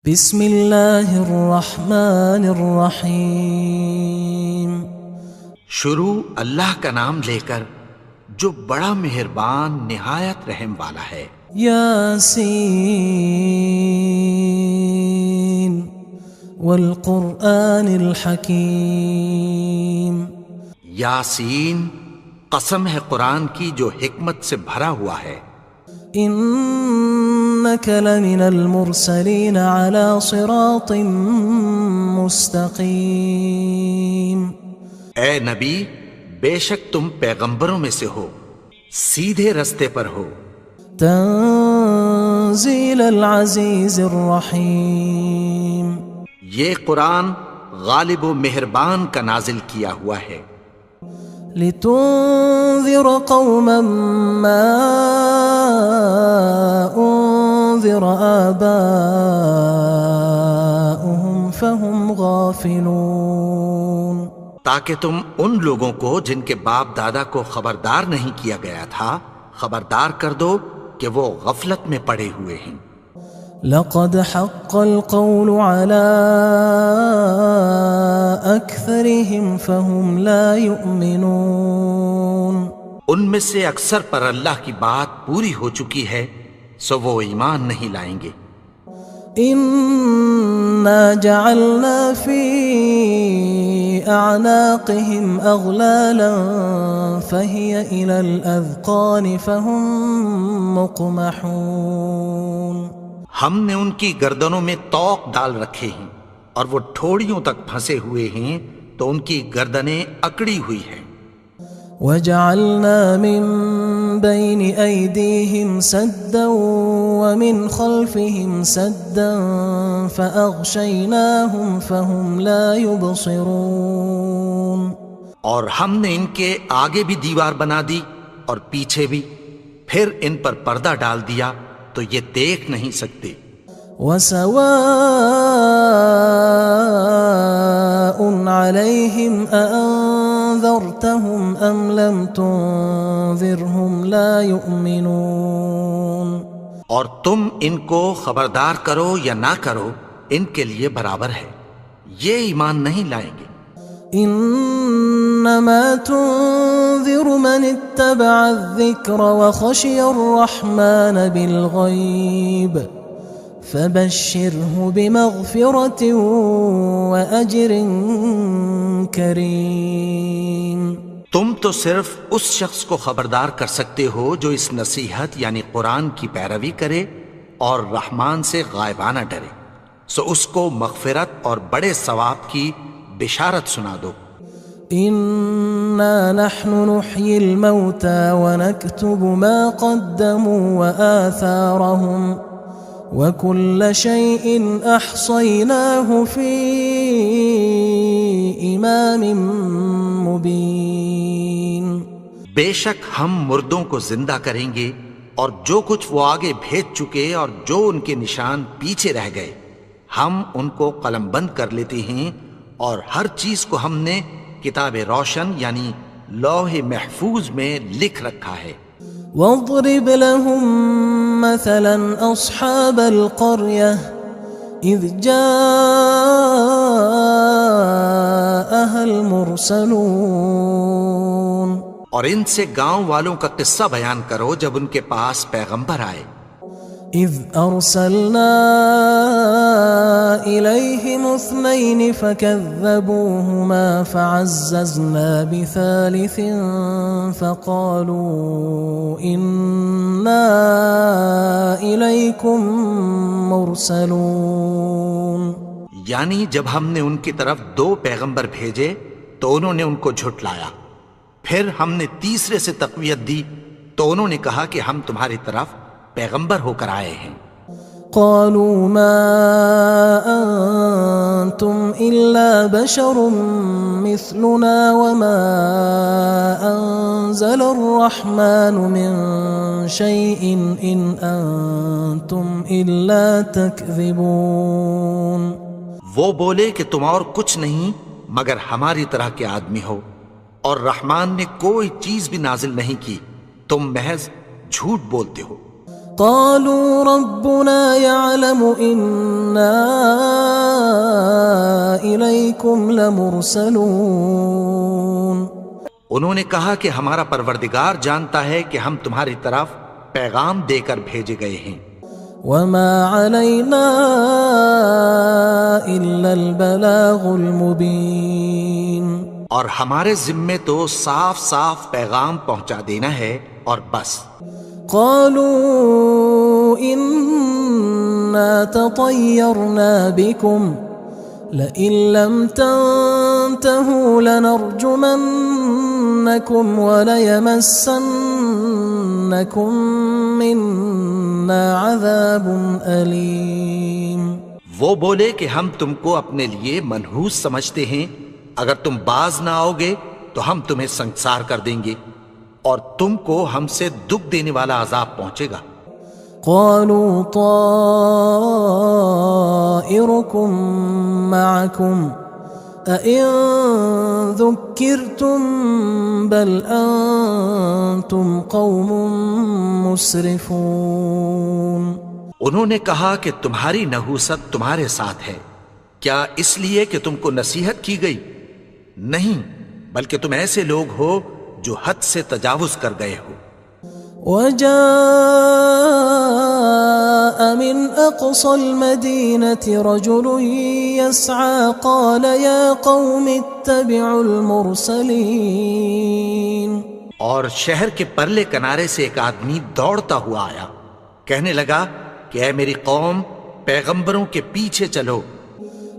بسم اللہ الرحمن الرحیم۔ شروع اللہ کا نام لے کر جو بڑا مہربان نہایت رحم والا ہے۔ یاسین والقرآن الحکیم۔ یاسین، قسم ہے قرآن کی جو حکمت سے بھرا ہوا ہے۔ انک لمن المرسلین علی صراط مستقیم۔ اے نبی، بے شک تم پیغمبروں میں سے ہو، سیدھے رستے پر ہو۔ تنزیل العزیز الرحیم۔ یہ قرآن غالب و مہربان کا نازل کیا ہوا ہے۔ لتنذر قوما ما انذر آباؤهم فهم غافلون۔ تاکہ تم ان لوگوں کو جن کے باپ دادا کو خبردار نہیں کیا گیا تھا خبردار کر دو کہ وہ غفلت میں پڑے ہوئے ہیں۔ لقد حق القول على أكثرهم فهم لا يؤمنون۔ ان میں سے اکثر پر اللہ کی بات پوری ہو چکی ہے سو وہ ایمان نہیں لائیں گے۔ إنا جعلنا في أعناقهم أغلالا فهي إلى الأذقان فهم مقمحون۔ ہم نے ان کی گردنوں میں طوق ڈال رکھے ہیں اور وہ ٹھوڑیوں تک پھنسے ہوئے ہیں تو ان کی گردنیں اکڑی ہوئی ہیں۔ وجعلنا من بين أيديهم سدا ومن خلفهم سدا فأغشيناهم فهم لا يبصرون۔ اور ہم نے ان کے آگے بھی دیوار بنا دی اور پیچھے بھی، پھر ان پر پردہ ڈال دیا تو یہ دیکھ نہیں سکتے۔ وسواء عليهم أأنذرتهم أم لم تنذرهم لا يؤمنون۔ اور تم ان کو خبردار کرو یا نہ کرو ان کے لیے برابر ہے، یہ ایمان نہیں لائیں گے۔ انما تنذر من اتبع الذکر وخشی الرحمن بالغیب فبشرہ بمغفرۃ واجر کریم۔ تم تو صرف اس شخص کو خبردار کر سکتے ہو جو اس نصیحت یعنی قرآن کی پیروی کرے اور رحمان سے غائبانہ ڈرے، سو اس کو مغفرت اور بڑے ثواب کی بشارت سنا دو۔ انا نحن نحيي الموتى ونكتب ما قدموا وآثارهم وكل شيء احصيناه في امام مبين۔ بے شک ہم مردوں کو زندہ کریں گے اور جو کچھ وہ آگے بھیج چکے اور جو ان کے نشان پیچھے رہ گئے ہم ان کو قلم بند کر لیتے ہیں، اور ہر چیز کو ہم نے کتاب روشن یعنی لوح محفوظ میں لکھ رکھا ہے۔ واضرب لهم مثلا اصحاب القرية اذ جاءها المرسلون۔ اور ان سے گاؤں والوں کا قصہ بیان کرو جب ان کے پاس پیغمبر آئے۔ اذ ارسلنا الیہم اثنین فکذبوہما فعززنا بثالث فقالوا انا الیکم مرسلون۔ یعنی جب ہم نے ان کی طرف 2 پیغمبر بھیجے تو انہوں نے ان کو جھٹلایا، پھر ہم نے تیسرے سے تقویت دی تو انہوں نے کہا کہ ہم تمہاری طرف پیغمبر ہو کر آئے ہیں۔ قالوا ما انتم الا بشر مثلنا وما انزل الرحمن من شيء ان انتم الا تكذبون۔ وہ بولے کہ تم اور کچھ نہیں مگر ہماری طرح کے آدمی ہو، اور رحمان نے کوئی چیز بھی نازل نہیں کی، تم محض جھوٹ بولتے ہو۔ قالوا ربنا يعلم إنا إليكم لمرسلون. انہوں نے کہا کہ ہمارا پروردگار جانتا ہے کہ ہم تمہاری طرف پیغام دے کر بھیجے گئے ہیں. وما علينا إلا البلاغ المبين. اور ہمارے ذمے تو صاف صاف پیغام پہنچا دینا ہے اور بس. قالوا إنا تطيرنا بكم لئن لم تنتهوا لنرجمنكم وليمسنكم منا عذاب أليم. وہ بولے کہ ہم تم کو اپنے لیے منحوس سمجھتے ہیں، اگر تم باز نہ آؤ گے تو ہم تمہیں سنسار کر دیں گے اور تم کو ہم سے دکھ دینے والا عذاب پہنچے گا. قالوا طائركم معكم أئن ذكرتم بل أنتم قوم مسرفون. انہوں نے کہا کہ تمہاری نحوست تمہارے ساتھ ہے، کیا اس لیے کہ تم کو نصیحت کی گئی؟ نہیں، بلکہ تم ایسے لوگ ہو جو حد سے تجاوز کر گئے ہو. وجاء من أقصى المدينة رجل يسعى قال يا قوم اتبعوا المرسلين. اور شہر کے پرلے کنارے سے ایک آدمی دوڑتا ہوا آیا، کہنے لگا کہ اے میری قوم، پیغمبروں کے پیچھے چلو.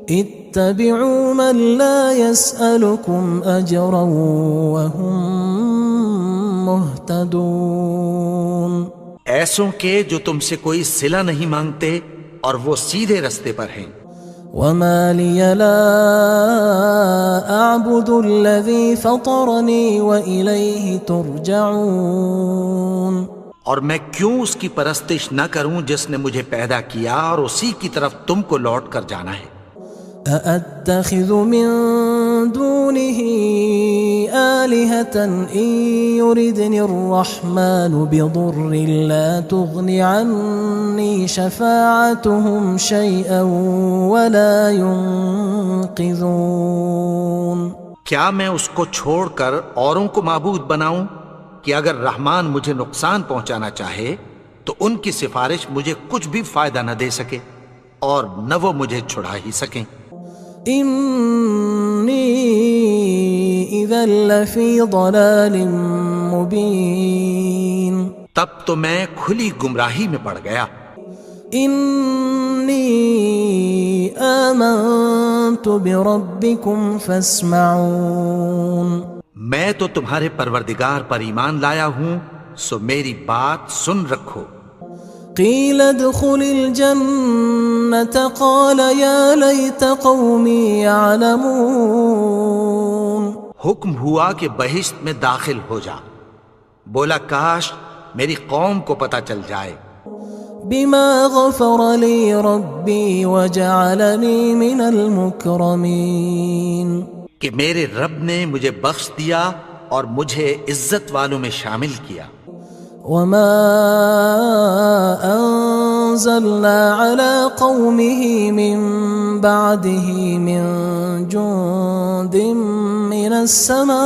اتبعوا من لا يسألكم أجرا وهم مهتدون. ایسوں کے جو تم سے کوئی صلہ نہیں مانگتے اور وہ سیدھے رستے پر ہیں. وما لي لا أعبد الذي فطرني وإليه ترجعون. اور میں کیوں اس کی پرستش نہ کروں جس نے مجھے پیدا کیا اور اسی کی طرف تم کو لوٹ کر جانا ہے. أأتخذ من دونه آلهة إن يردني الرحمن بضر لا تغن عني شفاعتهم شيئا ولا ينقذون. کیا میں اس کو چھوڑ کر اوروں کو معبود بناؤں کہ اگر رحمان مجھے نقصان پہنچانا چاہے تو ان کی سفارش مجھے کچھ بھی فائدہ نہ دے سکے اور نہ وہ مجھے چھڑا ہی سکیں. إني إذا لفي ضلال مبين. تب تو میں کھلی گمراہی میں پڑ گیا. إني آمنت بربكم فاسمعون. میں تو تمہارے پروردگار پر ایمان لایا ہوں، سو میری بات سن رکھو. قيل ادخل الجنة قال يا ليت قومي يعلمون. حکم ہوا کہ بہشت میں داخل ہو جا. بولا کاش میری قوم کو پتہ چل جائے. بما غفر لي ربي وجعلني من المكرمين. کہ میرے رب نے مجھے بخش دیا اور مجھے عزت والوں میں شامل کیا. وما أنزلنا على قومه من بعده من جند من السماء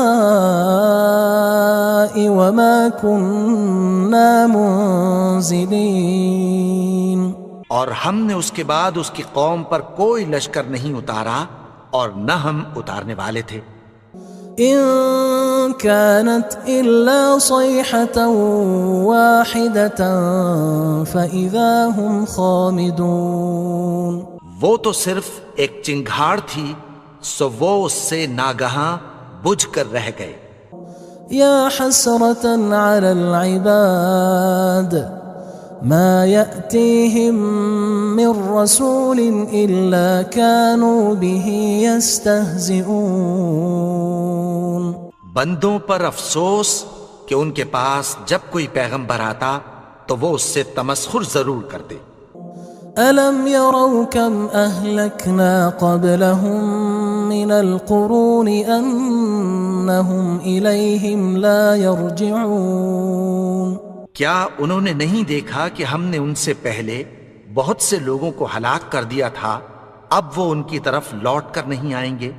وما كنا منزلين. اور ہم نے اس کے بعد اس کی قوم پر کوئی لشکر نہیں اتارا اور نہ ہم اتارنے والے تھے. إن كانت إلا صيحة واحدة فإذا هم خامدون. وہ تو صرف ایک چنگھاڑ تھی، سو وہ اس سے ناگہاں بجھ کر رہ گئے. يا حسرة على العباد ما يأتيهم من رسول إلا كانوا به يستهزئون. بندوں پر افسوس کہ ان کے پاس جب کوئی پیغمبر آتا تو وہ اس سے تمسخر ضرور کرتے. ألم يروا كم أهلكنا قبلهم من القرون أنهم إليهم لا يرجعون. کیا انہوں نے نہیں دیکھا کہ ہم نے ان سے پہلے بہت سے لوگوں کو ہلاک کر دیا تھا، اب وہ ان کی طرف لوٹ کر نہیں آئیں گے؟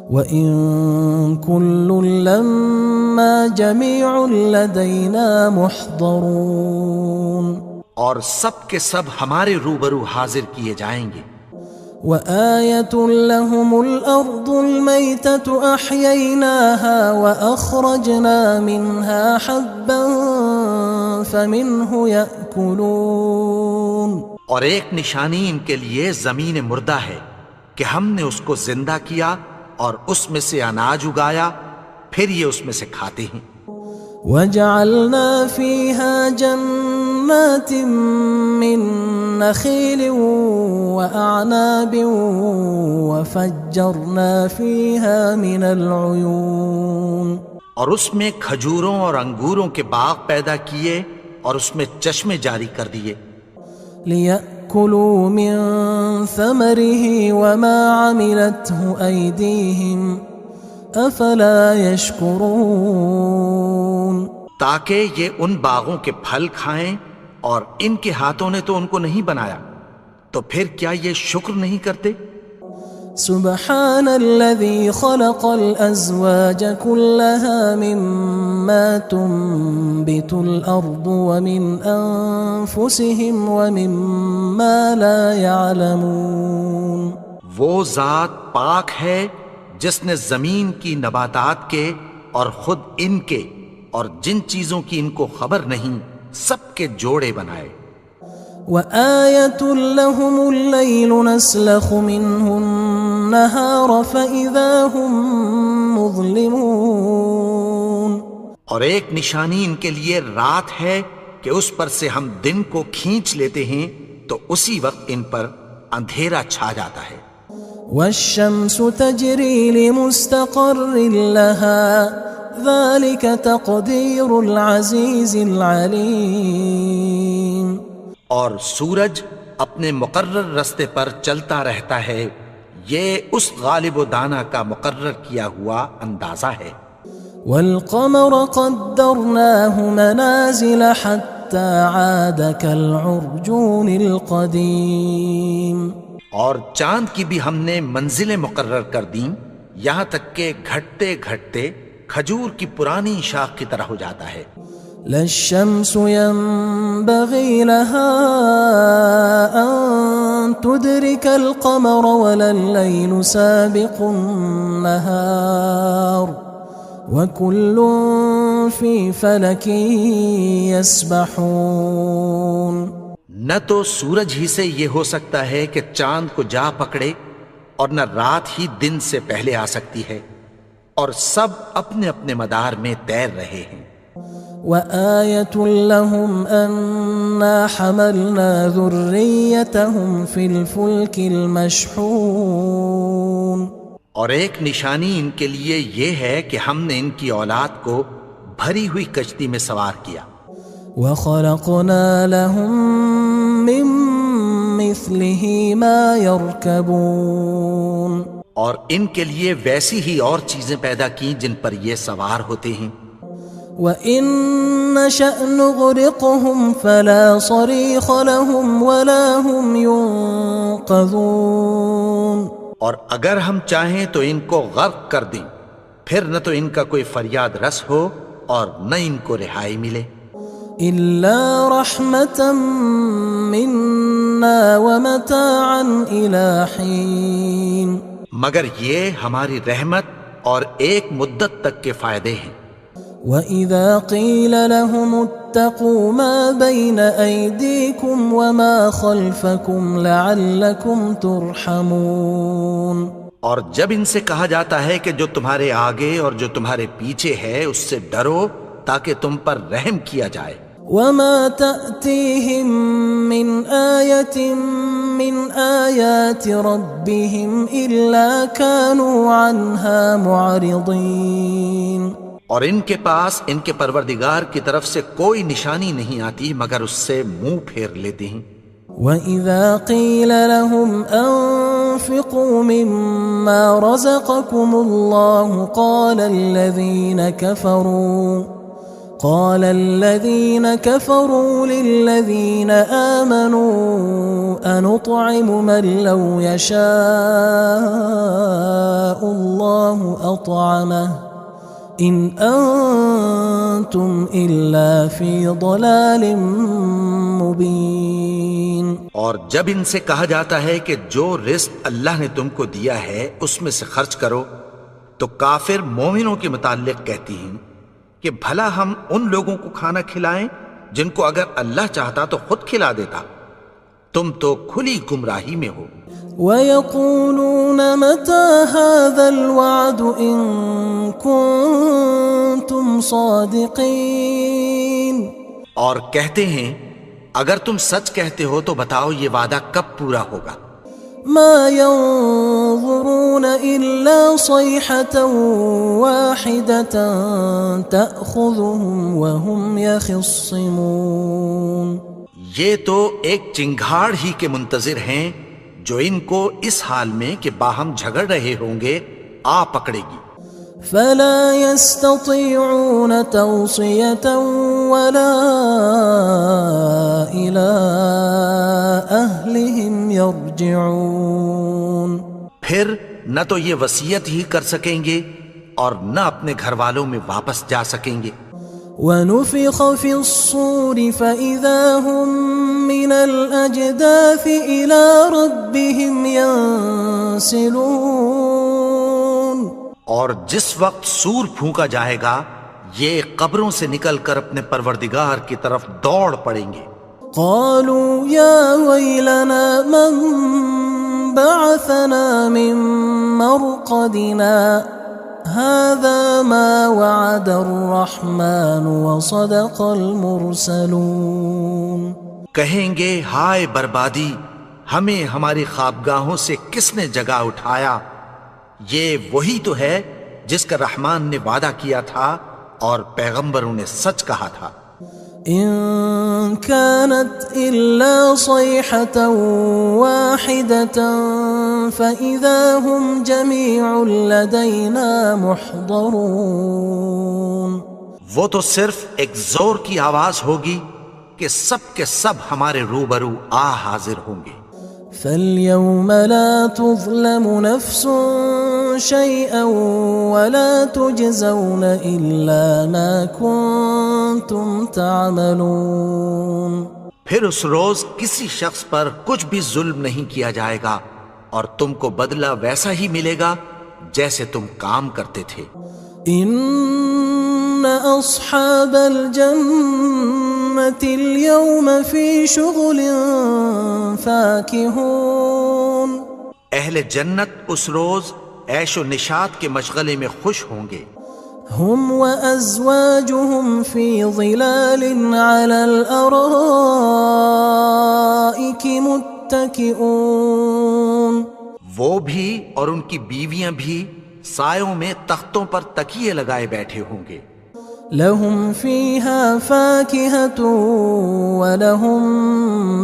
وَإِن كُلٌّ لَمَّا جَمِيعٌ لَدَيْنَا مُحْضَرُونَ، اور سب کے سب ہمارے روبرو حاضر کیے جائیں گے۔ وَآيَةٌ لَهُمُ الْأَرْضُ الْمَيْتَةُ أَحْيَيْنَاهَا وَأَخْرَجْنَا مِنْهَا حَبًّا فَمِنْهُ يَأْكُلُونَ، اور ایک نشانی ان کے لیے زمین مردہ ہے کہ ہم نے اس کو زندہ کیا اور اس میں سے اناج اگایا، پھر یہ اس میں سے کھاتے ہیں۔ وَجَعَلْنَا فِيهَا جَنَّاتٍ مِّن نَخِيلٍ وَأَعْنَابٍ وَفَجَّرْنَا فِيهَا مِنَ الْعُيُونِ، اور اس میں کھجوروں اور انگوروں کے باغ پیدا کیے اور اس میں چشمے جاری کر دیے، لِيَأْكُلُوا مِن ثَمَرِهِ وَمَا عَمِلَتْهُ أَيْدِيهِمْ أَفَلَا يَشْكُرُونَ، تاکہ یہ ان باغوں کے پھل کھائیں، اور ان کے ہاتھوں نے تو ان کو نہیں بنایا، تو پھر کیا یہ شکر نہیں کرتے؟ سبحان الذي خلق الأزواج كلها مما تنبت الأرض ومن أنفسهم ومما لا يعلمون، وہ ذات پاک ہے جس نے زمین کی نباتات کے اور خود ان کے اور جن چیزوں کی ان کو خبر نہیں سب کے جوڑے بنائے۔ وآية لهم الليل نسلخ منه النهار فإذا هم مظلمون، اور ایک نشانی ان کے لیے رات ہے کہ اس پر سے ہم دن کو کھینچ لیتے ہیں تو اسی وقت ان پر اندھیرا چھا جاتا ہے۔ والشمس تجري لمستقر لها ذلك تقدير العزيز العليم، اور سورج اپنے مقرر رستے پر چلتا رہتا ہے، یہ اس غالب و دانا کا مقرر کیا ہوا اندازہ ہے۔ والقمر قدرناه منازل حتى عاد كالعرجون القديم، اور چاند کی بھی ہم نے منزلیں مقرر کر دیں، یہاں تک کہ گھٹتے گھٹتے کھجور کی پرانی شاخ کی طرح ہو جاتا ہے۔ لا الشمس ينبغي لها أن تدرك القمر ولا الليل سابق النهار وكل في فلك يسبحون، نہ تو سورج ہی سے یہ ہو سکتا ہے کہ چاند کو جا پکڑے، اور نہ رات ہی دن سے پہلے آ سکتی ہے، اور سب اپنے اپنے مدار میں تیر رہے ہیں۔ وآية لهم أنا حملنا ذريتهم في الفلك المشحون، اور ایک نشانی ان کے لیے یہ ہے کہ ہم نے ان کی اولاد کو بھری ہوئی کشتی میں سوار کیا۔ وخلقنا لهم من مثله ما يركبون، اور ان کے لیے ویسی ہی اور چیزیں پیدا کی جن پر یہ سوار ہوتے ہیں۔ وَإِن نَّشَأْ نُغْرِقْهُمْ فَلَا صَرِيخَ لَهُمْ وَلَا هُمْ يُنقَذُونَ، اور اگر ہم چاہیں تو ان کو غرق کر دیں، پھر نہ تو ان کا کوئی فریاد رس ہو اور نہ ان کو رہائی ملے۔ إِلَّا رَحْمَةً مِنَّا وَمَتَاعًا إِلَى حِينٍ، مگر یہ ہماری رحمت اور ایک مدت تک کے فائدے ہیں۔ وَإِذَا قِيلَ لَهُمُ اتَّقُوا مَا بَيْنَ أَيْدِيكُمْ وَمَا خَلْفَكُمْ لَعَلَّكُمْ تُرْحَمُونَ، اور جب ان سے کہا جاتا ہے کہ جو تمہارے آگے اور جو تمہارے پیچھے ہے اس سے ڈرو تاکہ تم پر رحم کیا جائے۔ وَمَا تَأْتِيهِم مِّنْ آيَةٍ مِّنْ آيَاتِ رَبِّهِمْ إِلَّا كَانُوا عَنْهَا مُعْرِضِينَ، اور ان کے پاس ان کے پروردگار کی طرف سے کوئی نشانی نہیں آتی مگر اس سے منہ پھیر لیتے ہیں۔ وَإِذَا قِيلَ لَهُمْ أَنفِقُوا مِمَّا رَزَقَكُمُ اللَّهُ قال الذين كفروا للذين آمنوا أنطعم من لو يشاء الله أطعمه إن أنتم إلا في ضلال مبين. اور جب ان سے کہا جاتا ہے کہ جو رزق اللہ نے تم کو دیا ہے اس میں سے خرچ کرو، تو کافر مومنوں کے متعلق کہتی ہیں کہ بھلا ہم ان لوگوں کو کھانا کھلائیں جن کو اگر اللہ چاہتا تو خود کھلا دیتا. تم تو کھلی گمراہی میں ہو. وَيَقُولُونَ مَتَى هَذَا الْوَعْدُ إِن كُنتُمْ صَادِقِينَ. اور کہتے ہیں اگر تم سچ کہتے ہو تو بتاؤ یہ وعدہ کب پورا ہوگا. مَا يَنظُرُونَ إِلَّا صَيْحَةً وَاحِدَةً تَأْخُذُهُمْ وَهُمْ يَخِصِّمُونَ. یہ تو ایک چنگھاڑ ہی کے منتظر ہیں جو ان کو اس حال میں کہ باہم جھگڑ رہے ہوں گے آ پکڑے گی. فلا يستطيعون توصية ولا إلى أهلهم يرجعون. پھر نہ تو یہ وصیت ہی کر سکیں گے اور نہ اپنے گھر والوں میں واپس جا سکیں گے. ونفخ في الصور فإذا هم من الأجداث إلى ربهم ينسلون. اور جس وقت سور پھونکا جائے گا یہ قبروں سے نکل کر اپنے پروردگار کی طرف دوڑ پڑیں گے. قالوا يا ويلنا من بعثنا من مرقدنا هذا ما وعد الرحمن وصدق المرسلون. کہیں گے ہائے بربادی، ہمیں ہماری خوابگاہوں سے کس نے جگا اٹھایا. یہ وہی تو ہے جس کا رحمان نے وعدہ کیا تھا اور پیغمبروں نے سچ کہا تھا. إن كانت إلا صيحة واحدة فإذا هم جميع لدينا محضرون. وہ تو صرف ایک زور کی آواز ہوگی کہ سب کے سب ہمارے روبرو آ حاضر ہوں گے. فاليوم لا تظلم نفس شيئا ولا تجزون إلا ما كنتم تعملون. پھر اس روز کسی شخص پر کچھ بھی ظلم نہیں کیا جائے گا اور تم کو بدلہ ویسا ہی ملے گا جیسے تم کام کرتے تھے. إن أصحاب الجنة اليوم في شغل فاكهون. اہل جنت اس روز عیش و نشاط کے مشغلے میں خوش ہوں گے. هم وأزواجهم في ظلال على الأرائك متكئون. وہ بھی اور ان کی بیویاں بھی سایوں میں تختوں پر تکیے لگائے بیٹھے ہوں گے. لهم فيها فاكهة ولهم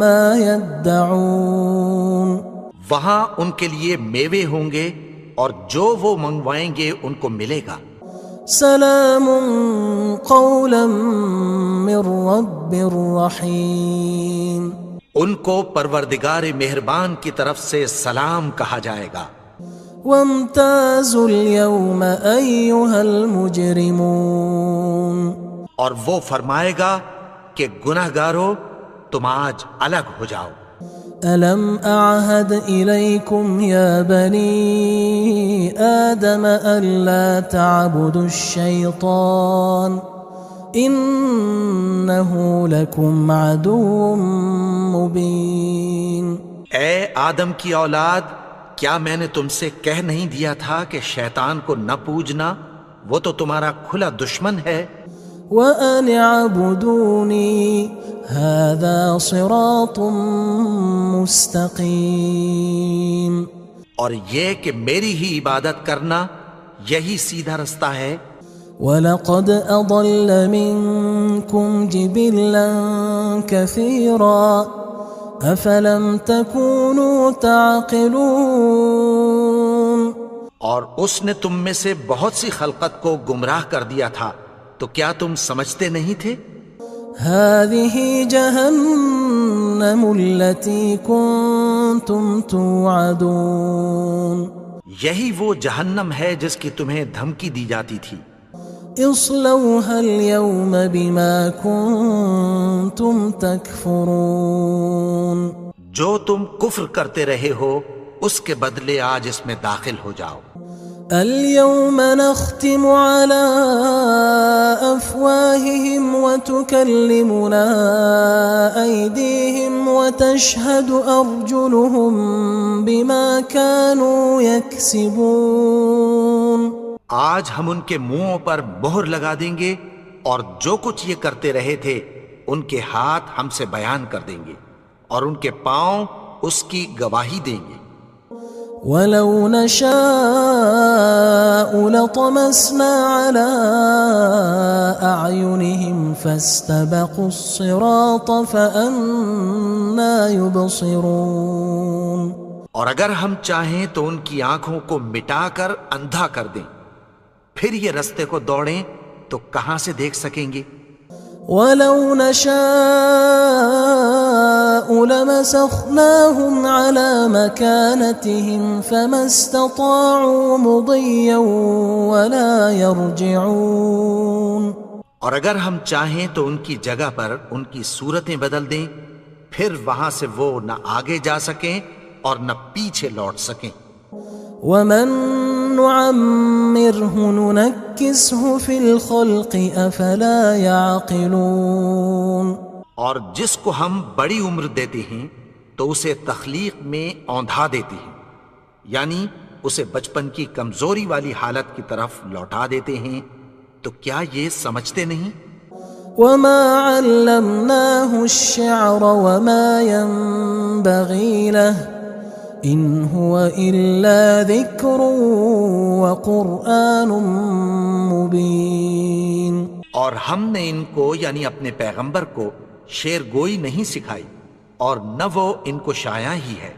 ما يدعون. وہاں ان کے لیے میوے ہوں گے اور جو وہ منگوائیں گے ان کو ملے گا. سلام قولا من رب رحیم. ان کو پروردگار مہربان کی طرف سے سلام کہا جائے گا. وامتازوا اليوم أيها المجرمون. اور وہ فرمائے گا کہ گناہگارو تم آج الگ ہو جاؤ. ألم أعهد إليكم يا بني آدم ألا تعبدوا الشيطان إنه لكم عدو مبين. اے آدم کی اولاد، کیا میں نے تم سے کہہ نہیں دیا تھا کہ شیطان کو نہ پوجنا، وہ تو تمہارا کھلا دشمن ہے. وَأَنِ اعْبُدُونِي هَذَا صِرَاطٌ مُسْتَقِيمٌ. اور یہ کہ میری ہی عبادت کرنا یہی سیدھا رستہ ہے. وَلَقَدْ أَضَلَّ مِنْكُمْ جِبِلًّا كَثِيرًا أَفَلَمْ تَكُونُوا تَعْقِلُونَ. اور اس نے تم میں سے بہت سی خلقت کو گمراہ کر دیا تھا، تو کیا تم سمجھتے نہیں تھے؟ هذه جهنم التي كنتم توعدون یہی وہ جہنم ہے جس کی تمہیں دھمکی دی جاتی تھی۔ اصلوها اليوم بما كنتم تكفرون جو تم کفر کرتے رہے ہو اس کے بدلے آج اس میں داخل ہو جاؤ۔ اليوم نختم على أفواههم وتكلمنا أيديهم وتشهد أرجلهم بما كانوا يكسبون آج ہم ان کے منہوں پر مہر لگا دیں گے اور جو کچھ یہ کرتے رہے تھے ان کے ہاتھ ہم سے بیان کر دیں گے اور ان کے پاؤں اس کی گواہی دیں گے۔ وَلَوْ نَشَاءُ لَطَمَسْنَا عَلَىٰ أَعْيُنِهِمْ فَاسْتَبَقُوا الصِّرَاطَ فَأَنَّىٰ يُبْصِرُونَ اور اگر ہم چاہیں تو ان کی آنکھوں کو مٹا کر اندھا کر دیں، پھر یہ رستے کو دوڑیں تو کہاں سے دیکھ سکیں گے؟ وَلَوْ نَشَاءُ لَمَسَخْنَاهُمْ عَلَىٰ مَكَانَتِهِمْ فَمَا اسْتَطَاعُوا مُضِيًّا وَلَا يَرْجِعُونَ اور اگر ہم چاہیں تو ان کی جگہ پر ان کی صورتیں بدل دیں، پھر وہاں سے وہ نہ آگے جا سکیں اور نہ پیچھے لوٹ سکیں۔ وَمَن نُعَمِّرْهُ نُنَكِّسْهُ فِي الْخَلْقِ أَفَلَا يَعْقِلُونَ اور جس کو ہم بڑی عمر دیتے ہیں تو اسے تخلیق میں اوندھا دیتے ہیں، یعنی اسے بچپن کی کمزوری والی حالت کی طرف لوٹا دیتے ہیں، تو کیا یہ سمجھتے نہیں؟ وَمَا عَلَّمْنَاهُ الشِّعْرَ وَمَا يَنبَغِي لَهُ إِنْ هُوَ إِلَّا ذِكْرٌ وَقُرْآنٌ مُبِينٌ اور ہم نے ان کو یعنی اپنے پیغمبر کو شعر گوئی نہیں سکھائی اور نہ وہ ان کو شایع ہی ہے،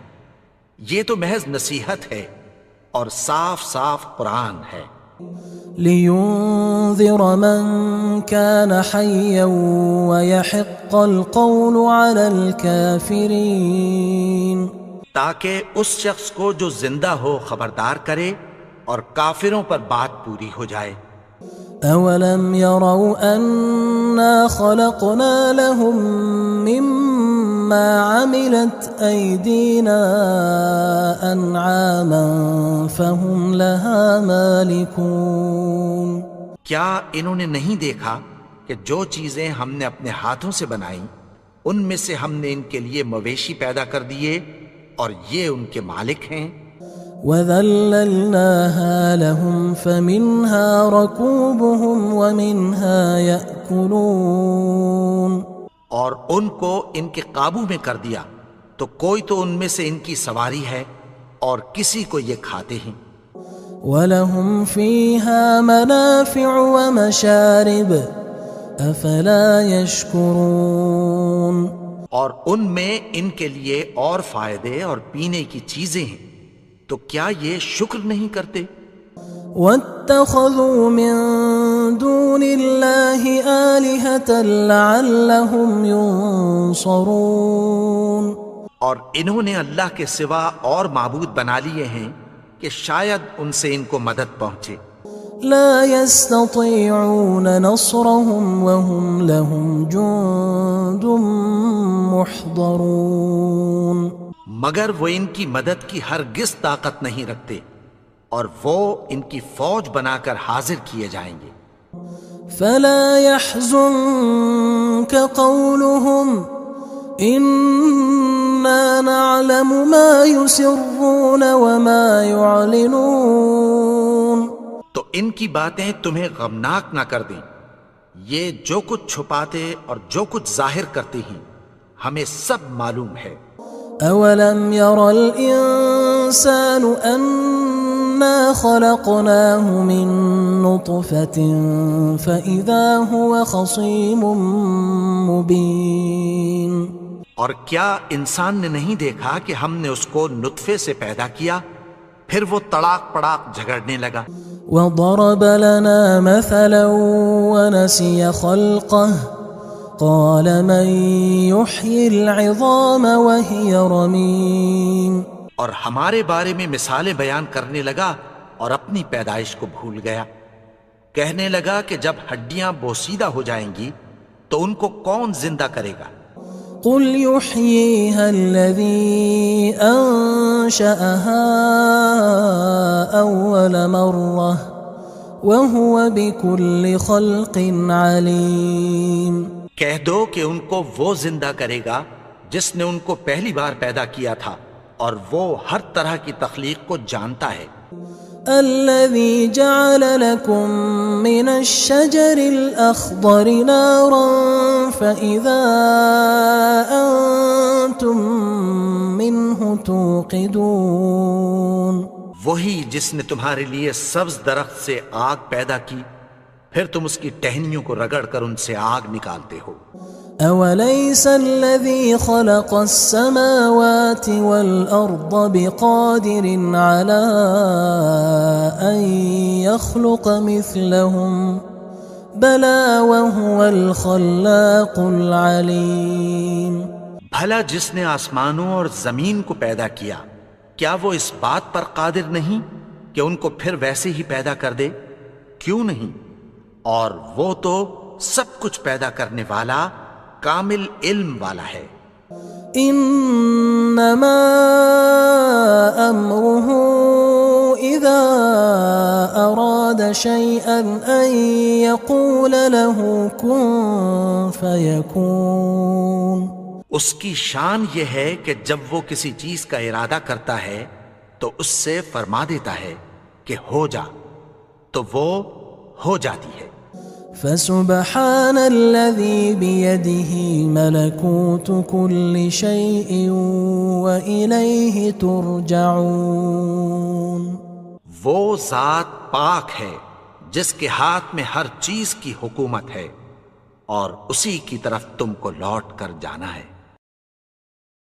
یہ تو محض نصیحت ہے اور صاف صاف قرآن ہے۔ لِيُنذِرَ مَن كَانَ حَيًّا وَيَحِقَّ الْقَوْلُ عَلَى الْكَافِرِينَ تاکہ اس شخص کو جو زندہ ہو خبردار کرے اور کافروں پر بات پوری ہو جائے۔ أَوَلَمْ يَرَوْا أَنَّا خَلَقْنَا لَهُم مِّمَّا عَمِلَتْ أَيْدِينَا أَنْعَامًا فَهُمْ لَهَا مَالِكُونَ کیا انہوں نے نہیں دیکھا کہ جو چیزیں ہم نے اپنے ہاتھوں سے بنائیں ان میں سے ہم نے ان کے لیے مویشی پیدا کر دیے اور یہ ان کے مالک ہیں۔ وَذَلَّلْنَاهَا لَهُمْ فَمِنْهَا رَكُوبُهُمْ وَمِنْهَا يَأْكُلُونَ اور ان کو ان کے قابو میں کر دیا تو کوئی تو ان میں سے ان کی سواری ہے اور کسی کو یہ کھاتے ہیں۔ وَلَهُمْ فِيهَا مَنَافِعُ وَمَشَارِبُ أَفَلَا يَشْكُرُونَ اور ان میں ان کے لیے اور فائدے اور پینے کی چیزیں ہیں، تو کیا یہ شکر نہیں کرتے؟ وَاتَّخَذُوا مِن دُونِ اللَّهِ آلِهَةً لَعَلَّهُمْ يُنصَرُونَ اور انہوں نے اللہ کے سوا اور معبود بنا لیے ہیں کہ شاید ان سے ان کو مدد پہنچے۔ لا يستطيعون نصرهم وهم لهم جند محضرون مگر وہ ان کی مدد کی ہرگز طاقت نہیں رکھتے اور وہ ان کی فوج بنا کر حاضر کیے جائیں گے۔ فلا يحزنك قولهم إنا نعلم ما يسرون وما يعلنون تو ان کی باتیں تمہیں غمناک نہ کر دیں، یہ جو کچھ چھپاتے اور جو کچھ ظاہر کرتے ہیں ہمیں سب معلوم ہے۔ أولم ير الإنسان أنا خلقناه من نطفة فإذا هو خصيم مبين اور کیا انسان نے نہیں دیکھا کہ ہم نے اس کو نطفے سے پیدا کیا، پھر وہ تڑاک پڑاک جھگڑنے لگا۔ وضرب لنا مثلا ونسي خلقه قال من يحيي العظام وهي رميم اور ہمارے بارے میں مثالیں بیان کرنے لگا اور اپنی پیدائش کو بھول گیا۔ کہنے لگا کہ جب ہڈیاں بوسیدہ ہو جائیں گی تو ان کو کون زندہ کرے گا؟ قل يحييها الذي أنشأها أول مرة وهو بكل خلق عليم۔ کہہ دو کہ ان کو وہ زندہ کرے گا جس نے ان کو پہلی بار پیدا کیا تھا اور وہ ہر طرح کی تخلیق کو جانتا ہے۔ الذي جعل لكم من الشجر الأخضر نارا فإذا أنتم منه توقدون۔ وہی جس نے تمہارے لیے سبز درخت سے آگ پیدا کی، پھر تم اس کی ٹہنیوں کو رگڑ کر ان سے آگ نکالتے ہو۔ أوليس الذي خلق السماوات والأرض بقادر على أن يخلق مثلهم بلى وهو الخلاق العليم۔ بھلا جس نے آسمانوں اور زمین کو پیدا کیا، کیا وہ اس بات پر قادر نہیں کہ ان کو پھر ویسے ہی پیدا کر دے؟ کیوں نہیں؟ اور وہ تو سب کچھ پیدا کرنے والا، کامل علم والا ہے۔ انما امره اذا اراد شيئا ان يقول له كن فيكون۔ اس کی شان یہ ہے کہ جب وہ کسی چیز کا ارادہ کرتا ہے تو اس سے فرما دیتا ہے کہ ہو جا، تو وہ ہو جاتی ہے۔ فسبحان الذي بيده ملكوت كل شيء وإليه ترجعون۔ وہ ذات پاک ہے جس کے ہاتھ میں ہر چیز کی حکومت ہے اور اسی کی طرف تم کو لوٹ کر جانا ہے۔